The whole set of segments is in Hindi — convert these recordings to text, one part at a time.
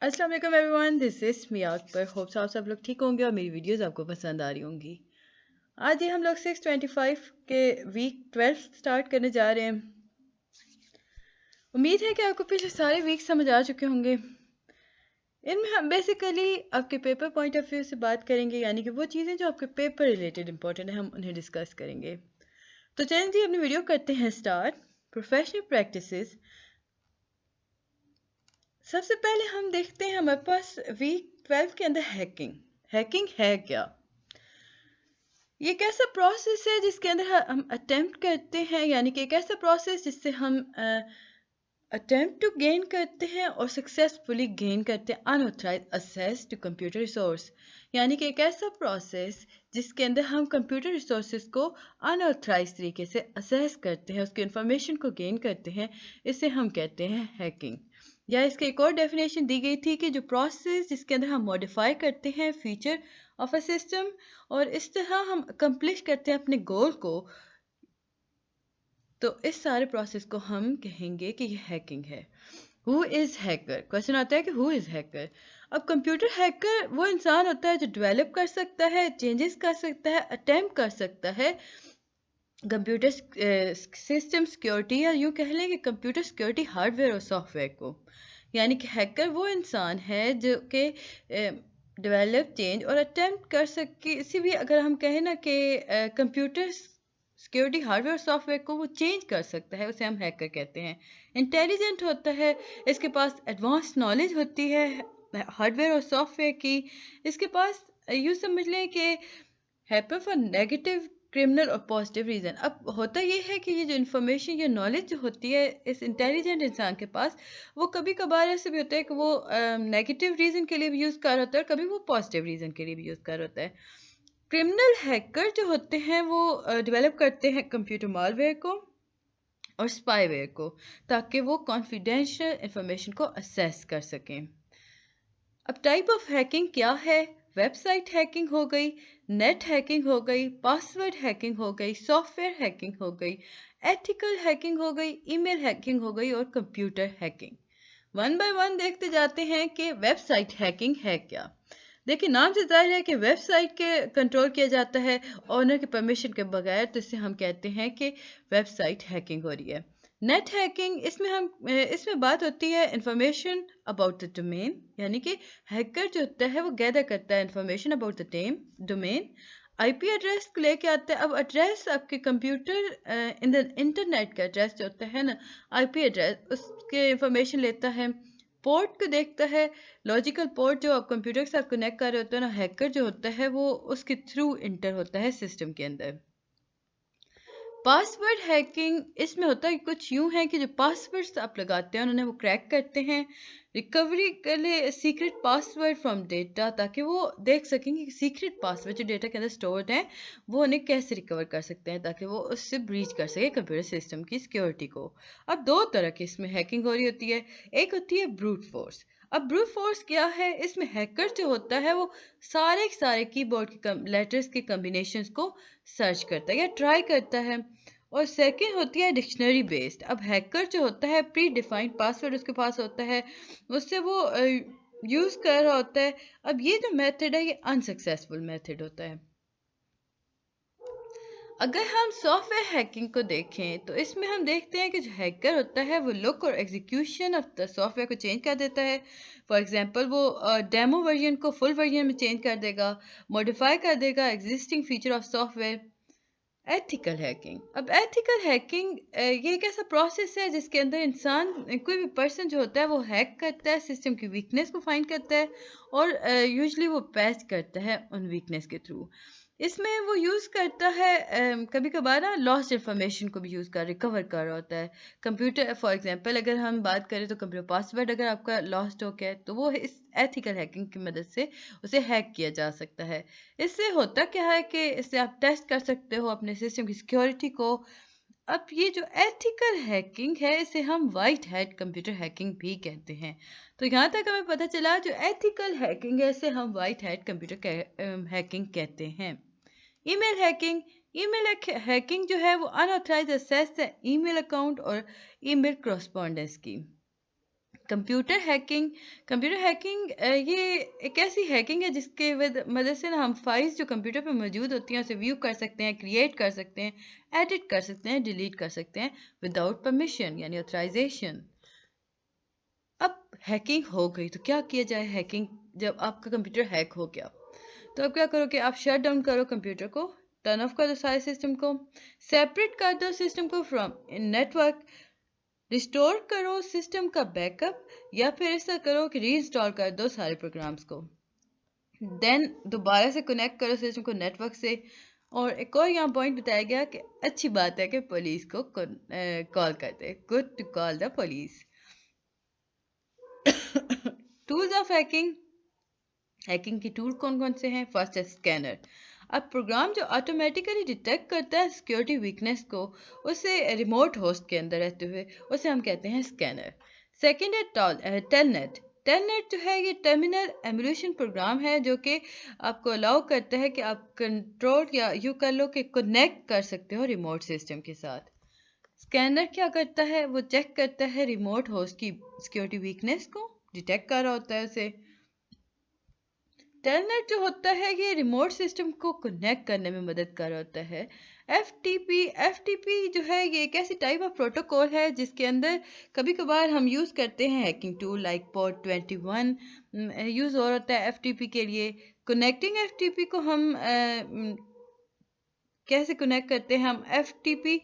अस्सलाम वालेकुम everyone, this is Miya Akbar. Hopes आप सब लोग ठीक होंगे और मेरी वीडियोस आपको पसंद आ रही होंगी। आज ही हम लोग 625 के वीक 12 स्टार्ट करने जा रहे हैं। उम्मीद है कि आपको पिछले सारे वीक समझ आ चुके होंगे। इनमें हम बेसिकली आपके पेपर पॉइंट ऑफ व्यू से बात करेंगे, यानी कि वो चीज़ें जो आपके पेपर रिलेटेड इंपॉर्टेंट है हम उन्हें डिस्कस करेंगे। तो चलें जी, अपनी वीडियो करते हैं स्टार्ट। Professional practices. सबसे पहले हम देखते हैं हमारे पास वीक 12 के अंदर हैकिंग। हैकिंग है क्या? ये एक ऐसा प्रोसेस है जिसके अंदर हम अटेम्प्ट करते हैं, यानी कि एक ऐसा प्रोसेस जिससे हम अटेम्प्ट टू गेन करते हैं और सक्सेसफुली गेन करते हैं unauthorise access to computer resource. यानी कि एक ऐसा प्रोसेस जिसके अंदर हम कंप्यूटर रिसोर्सेज को अनऑथराइज तरीके से असेस करते हैं, उसकी इंफॉर्मेशन को गेन करते हैं। इसे हम कहते हैं हैकिंग। या इसकी एक और डेफिनेशन दी गई थी कि जो प्रोसेस जिसके अंदर हम मॉडिफाई करते हैं फीचर ऑफ अ सिस्टम और इस तरह हम अकम्प्लिश करते हैं अपने गोल को, तो इस सारे प्रोसेस को हम कहेंगे कि ये हैकिंग है। Who is hacker? क्वेश्चन आता है कि हु इज़ हैकर। अब कंप्यूटर हैकर वो इंसान होता है जो डेवलप कर सकता है, चेंजेस कर सकता है, अटेम्प्ट कर सकता है कंप्यूटर सिस्टम सिक्योरिटी, या यूँ कह लें कि कंप्यूटर सिक्योरिटी हार्डवेयर और सॉफ्टवेयर को। यानी कि हैकर वो इंसान है जो कि डेवलप चेंज और अटेम्प्ट कर सके, इसी भी अगर हम कहें ना कि कंप्यूटर सिक्योरिटी हार्डवेयर और सॉफ्टवेयर को वो चेंज कर सकता है, उसे हम हैकर कहते हैं। इंटेलिजेंट होता है, इसके पास एडवांस नॉलेज होती है हार्डवेयर और सॉफ्टवेयर की। इसके पास यूँ समझ लें कि हैपर फॉर नेगेटिव, क्रिमिनल और पॉजिटिव रीज़न। अब होता ये है कि ये जो इन्फॉर्मेशन या नॉलेज जो होती है इस इंटेलिजेंट इंसान के पास, वो कभी कभार ऐसे भी होता है कि वो नेगेटिव रीज़न के लिए भी यूज़ कर होता है, कभी वो पॉजिटिव रीज़न के लिए भी यूज़ कर होता है। क्रिमिनल हैकर जो होते हैं वो डेवलप करते हैं कंप्यूटर मालवेयर को और स्पाईवेयर को, ताकि वो कॉन्फिडेंशियल इंफॉर्मेशन को असेस कर सकें। अब टाइप ऑफ हैकिंग क्या है? वेबसाइट हैकिंग हो गई, नेट हैकिंग हो गई, पासवर्ड हैकिंग हो गई, सॉफ्टवेयर हैकिंग हो गई, एथिकल हैकिंग हो गई, ईमेल हैकिंग हो गई और computer hacking. One by one देखते जाते हैं कि वेबसाइट हैकिंग है क्या। देखिए, नाम से जाहिर है कि वेबसाइट के कंट्रोल किया जाता है ओनर के परमिशन के बगैर, तो इसे हम कहते हैं कि वेबसाइट हैकिंग हो रही है। नेट हैकिंग, इसमें बात होती है इंफॉर्मेशन अबाउट द डोमेन, यानी कि हैकर जो होता है वो गैदर करता है information about the domain, IP address को लेके आता है। अब एड्रेस आपके कंप्यूटर इन द इंटरनेट का एड्रेस जो होता है ना, आईपी एड्रेस, उसके इंफॉर्मेशन लेता है। पोर्ट को देखता है, लॉजिकल पोर्ट जो आप कंप्यूटर के साथ कनेक्ट कर रहे होते हैं ना, हैकर जो होता है वो उसके थ्रू इंटर होता है सिस्टम के अंदर। पासवर्ड हैकिंग, इसमें होता है कुछ यूं है कि जो पासवर्ड्स आप लगाते हैं उन्हें वो क्रैक करते हैं रिकवरी के लिए सीक्रेट पासवर्ड फ्रॉम डेटा, ताकि वो देख सकें कि सीक्रेट पासवर्ड जो डेटा के अंदर स्टोर्ड हैं वो उन्हें कैसे रिकवर कर सकते हैं, ताकि वो उससे ब्रीच कर सके कंप्यूटर सिस्टम की सिक्योरिटी को। अब दो तरह की इसमें हैकिंग हो रही होती है। एक होती है ब्रूट फोर्स। अब ब्रूट फोर्स क्या है? इसमें हैकर जो होता है वो सारे के सारे कीबोर्ड के लेटर्स के कम्बिनेशंस को सर्च करता है या ट्राई करता है। और सेकंड होती है डिक्शनरी बेस्ड। अब हैकर जो होता है प्री डिफाइंड पासवर्ड उसके पास होता है, उससे वो यूज़ कर रहा होता है। अब ये जो मेथड है ये अनसक्सेसफुल मेथड होता है। अगर हम सॉफ्टवेयर हैकिंग को देखें तो इसमें हम देखते हैं कि जो हैकर होता है वो लुक और एग्जीक्यूशन ऑफ द सॉफ्टवेयर को चेंज कर देता है। फॉर एग्जांपल वो डेमो वर्जन को फुल वर्जन में चेंज कर देगा, मॉडिफाई कर देगा existing feature of software. Ethical hacking, अब एथिकल हैकिंग ये एक ऐसा प्रोसेस है जिसके अंदर इंसान, कोई भी पर्सन जो होता है वो हैक करता है, सिस्टम की वीकनेस को फाइंड करता है और यूजुअली वो पैच करता है उन वीकनेस के थ्रू। इसमें वो यूज़ करता है कभी कभार ना लॉस्ट इंफॉर्मेशन को भी यूज़ कर रिकवर कर रहा होता है। कंप्यूटर फॉर एग्जांपल अगर हम बात करें तो कंप्यूटर पासवर्ड अगर आपका लॉस्ट हो गया है तो वो इस एथिकल हैकिंग की मदद से उसे हैक किया जा सकता है। इससे होता क्या है कि इससे आप टेस्ट कर सकते हो अपने सिस्टम की सिक्योरिटी को। अब ये जो एथिकल हैकिंग है इसे हम वाइट हैट कंप्यूटर हैकिंग भी कहते हैं। तो यहाँ तक हमें पता चला जो एथिकल हैकिंग है इसे हम वाइट हैट कंप्यूटर हैकिंग कहते हैं। ईमेल हैकिंग, ईमेल हैकिंग जो है वो अनऑथराइज एक्सेस है ईमेल अकाउंट और ईमेल करस्पॉन्डेंस की। कंप्यूटर हैकिंग ये एक ऐसी हैकिंग है जिसके मदद से ना हम फाइल्स जो कंप्यूटर पे मौजूद होती हैं उसे व्यू कर सकते हैं, क्रिएट कर सकते हैं, एडिट कर सकते हैं, डिलीट कर सकते हैं विदाउट परमिशन यानी ऑथराइजेशन। अब हैकिंग हो गई तो क्या किया जाए? हैकिंग जब आपका कंप्यूटर हैक हो गया तो अब क्या करोगे? आप शट डाउन करो कंप्यूटर को, टर्न ऑफ कर दो सारे सिस्टम को, सेपरेट कर दो सिस्टम को फ्रॉम नेटवर्क, रिस्टोर करो सिस्टम का बैकअप, या फिर ऐसा करो कि रीइंस्टॉल कर दो सारे प्रोग्राम्स को। देन दोबारा से कनेक्ट करो सिस्टम को नेटवर्क से। और एक और यहाँ पॉइंट बताया गया कि अच्छी बात है कि पुलिस को कॉल करते, good to call the police. Tools of hacking की टूल कौन कौन से हैं? फर्स्ट है स्कैनर। अब प्रोग्राम जो ऑटोमेटिकली डिटेक्ट करता है सिक्योरिटी वीकनेस को, उसे रिमोट होस्ट के अंदर रहते हुए, उसे हम कहते हैं स्कैनर। सेकंड है टेलनेट। टेलनेट जो है ये टर्मिनल एमुलेशन प्रोग्राम है जो कि आपको अलाउ करता है कि आप कंट्रोल या यूँ कर लो कि कनेक्ट कर सकते हो रिमोट सिस्टम के साथ। स्कैनर क्या करता है? वो चेक करता है रिमोट होस्ट की सिक्योरिटी वीकनेस को, डिटेक्ट कर रहा होता है उसे। टेलनेट जो होता है ये रिमोट सिस्टम को कनेक्ट करने में मदद कर रहा होता है। एफटीपी जो है ये एक ऐसी टाइप ऑफ प्रोटोकॉल है जिसके अंदर कभी कभार हम यूज़ करते हैं hacking tool like port 21 use हो रहा है एफटीपी के लिए। कनेक्टिंग एफटीपी को हम कैसे कनेक्ट करते हैं? हम एफटीपी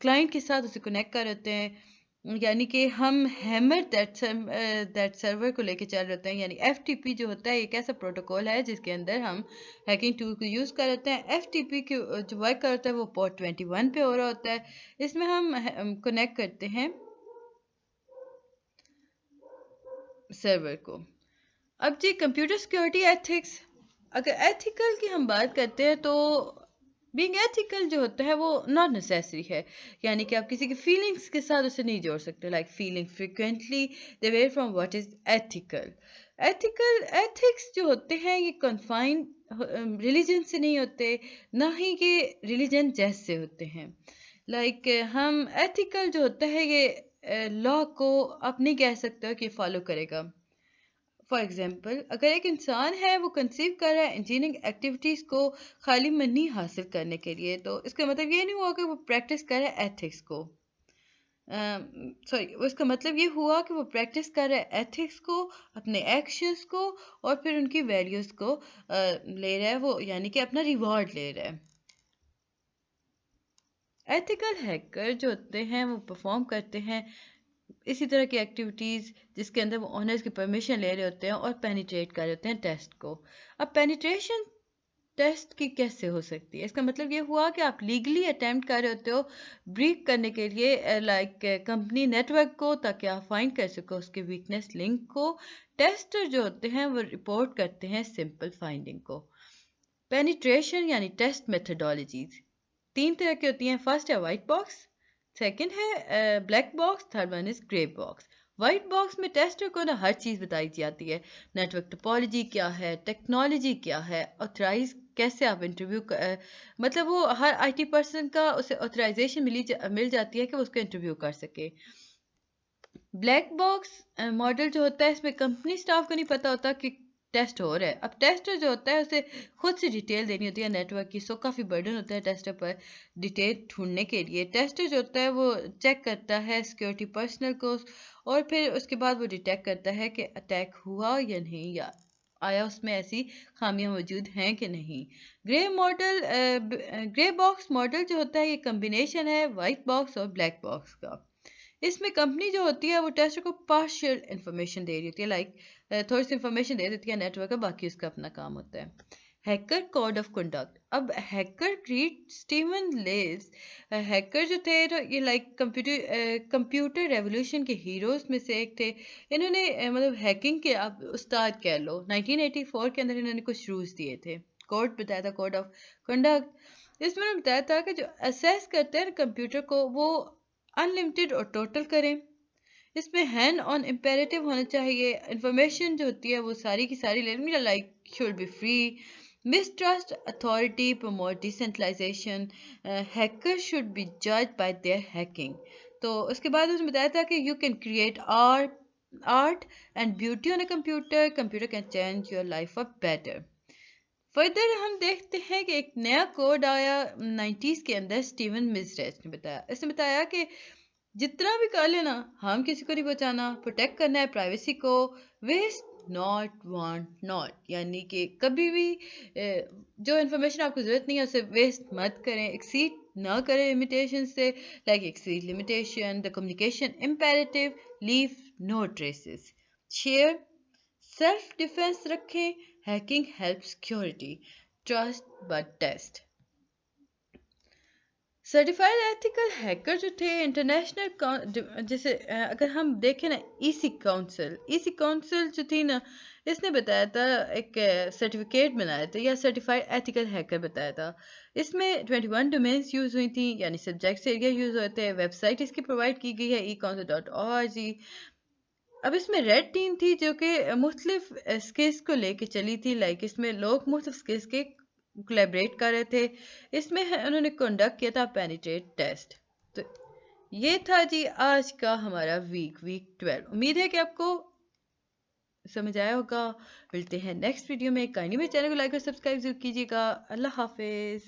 क्लाइंट के साथ उसे कनेक्ट कर होते हैं, यानी कि हम हैमर दैट सर्वर को लेके चल रहे होते हैं। यानी एफटीपी जो होता है एक ऐसा प्रोटोकॉल है जिसके अंदर हम हैकिंग टूल को यूज़ कर होते हैं। एफटीपी के जो वर्क कर होता है वो पोर्ट 21 पे हो रहा होता है। इसमें हम कनेक्ट करते हैं सर्वर को। अब जी कंप्यूटर सिक्योरिटी एथिक्स। अगर एथिकल की हम बात करते हैं तो बीइंग एथिकल जो होता है वो नॉट नेसेसरी है, यानी कि आप किसी की फीलिंग्स के साथ उसे नहीं जोड़ सकते। Like feeling frequently the way from what is ethical. Ethics जो होते हैं ये कन्फाइंड रिलीजन से नहीं होते, ना ही ये रिलीजन जैसे होते हैं। लाइक हम एथिकल जो होता है ये लॉ को आप नहीं कह सकते हो कि फॉलो करेगा। फॉर एग्जाम्पल अगर एक इंसान है वो कंसीव कर रहा है इंजीनियरिंग एक्टिविटीज़ को खाली मनी हासिल करने के लिए, तो इसका मतलब ये नहीं हुआ कि वो प्रैक्टिस कर रहा है एथिक्स को। सॉरी, उसका मतलब ये हुआ कि वो प्रैक्टिस कर रहा है एथिक्स को, अपने एक्शंस को, और फिर उनकी वैल्यूज़ को ले रहा है वो, यानी कि अपना रिवॉर्ड ले रहा है। एथिकल हैकर जो होते हैं वो परफॉर्म करते हैं इसी तरह की एक्टिविटीज़ जिसके अंदर वो ऑनर्स की परमिशन ले रहे होते हैं और पेनिट्रेट कर रहे होते हैं टेस्ट को। अब पेनिट्रेशन टेस्ट की कैसे हो सकती है? इसका मतलब ये हुआ कि आप लीगली अटेम्प्ट कर रहे होते हो ब्रीक करने के लिए लाइक कंपनी नेटवर्क को, ताकि आप फाइंड कर सको उसके वीकनेस लिंक को। टेस्टर जो होते हैं वो रिपोर्ट करते हैं सिंपल फाइंडिंग को। पेनिट्रेशन यानी टेस्ट मेथडोलॉजीज 3 तरह की होती हैं। फर्स्ट है वाइट बॉक्स, सेकंड है black box, third one is grey box. White box में टेस्टर को ना हर चीज़ बताई जाती है। नेटवर्क टोपोलॉजी क्या है, टेक्नोलॉजी क्या है, ऑथराइज कैसे आप इंटरव्यू मतलब वो हर आईटी पर्सन का उसे ऑथराइजेशन मिल जाती है कि वो उसको इंटरव्यू कर सके। ब्लैक बॉक्स मॉडल जो होता है इसमें कंपनी स्टाफ को नहीं पता होता कि टेस्ट हो रहा है। अब टेस्टर जो होता है उसे खुद से डिटेल देनी होती है नेटवर्क की, सो काफ़ी बर्डन होता है टेस्टर पर डिटेल ढूंढने के लिए। टेस्टर जो होता है वो चेक करता है सिक्योरिटी पर्सनल को, और फिर उसके बाद वो डिटेक्ट करता है कि अटैक हुआ या नहीं, या आया उसमें ऐसी खामियां मौजूद हैं कि नहीं। ग्रे बॉक्स मॉडल जो होता है ये कम्बिनेशन है वाइट बॉक्स और ब्लैक बॉक्स का। इसमें कंपनी जो होती है वो टेस्टर को पार्शियल इन्फॉर्मेशन दे रही होती है, लाइक थोड़ी सी इन्फॉर्मेशन दे देती है नेटवर्क का, बाकी उसका अपना काम होता है। Hacker code of conduct. अब hacker treat Steven less, hacker जो थे तो ये लाइक कंप्यूटर रेवोल्यूशन के हीरोज में से एक थे। इन्होंने मतलब हैकिंग के आप उस्ताद कह लो। 1984 के अंदर इन्होंने कुछ रूल्स दिए थे, कोड बताया था, कोड ऑफ कंडक्ट। इसमें उन्होंने बताया था कि जो असेस करते हैं कंप्यूटर को वो अनलिमिटेड और टोटल करें। इसमें हैंड ऑन इम्पेरेटिव होना चाहिए। इंफॉर्मेशन जो होती है वो सारी की सारी लेनी, like should be free, mistrust authority, promote decentralisation, hacker should be जज बाय देयर हैकिंग। तो उसके बाद उसने बताया था कि you can create art and beauty on a computer can change your life for better. Further हम देखते हैं कि एक नया कोड आया 90s के अंदर, स्टीवन मिजरेच ने बताया। इसने बताया कि जितना भी कर लेना, हम किसी को नहीं बचाना, प्रोटेक्ट करना है प्राइवेसी को, वेस्ट नॉट वांट नॉट, यानी कि कभी भी जो इन्फॉर्मेशन आपको ज़रूरत नहीं है उसे वेस्ट मत करें, एक्सीड ना करें लिमिटेशन से, like exceed limitation, the communication imperative, leave no traces, share, self defence रखें, hacking help security, trust but test. Certified ethical hacker जो थे इंटरनेशनल, जैसे अगर हम देखें ना, ईसी काउंसिल जो थी ना, इसने बताया था एक सर्टिफिकेट बनाया था, या सर्टिफाइड एथिकल हैकर बताया था। इसमें 21 डोमेन्स यूज़ हुई थी, यानी सब्जेक्ट्स एरिया यूज़ होते हैं। वेबसाइट इसकी प्रोवाइड की गई है ecouncil.org। अब इसमें रेड टीम थी जो कि मुख्तलिफ स्किल्स को लेके चली थी, लाइक इसमें लोग मुख्तलिफ स्किल्स के कोलैबोरेट कर रहे थे। इसमें उन्होंने कंडक्ट किया था पेनिट्रेट टेस्ट। तो ये था जी आज का हमारा वीक 12। उम्मीद है कि आपको समझ आया होगा। मिलते हैं नेक्स्ट वीडियो में। काइंडली मेरे चैनल को लाइक और सब्सक्राइब जरूर कीजिएगा। अल्लाह हाफिज़।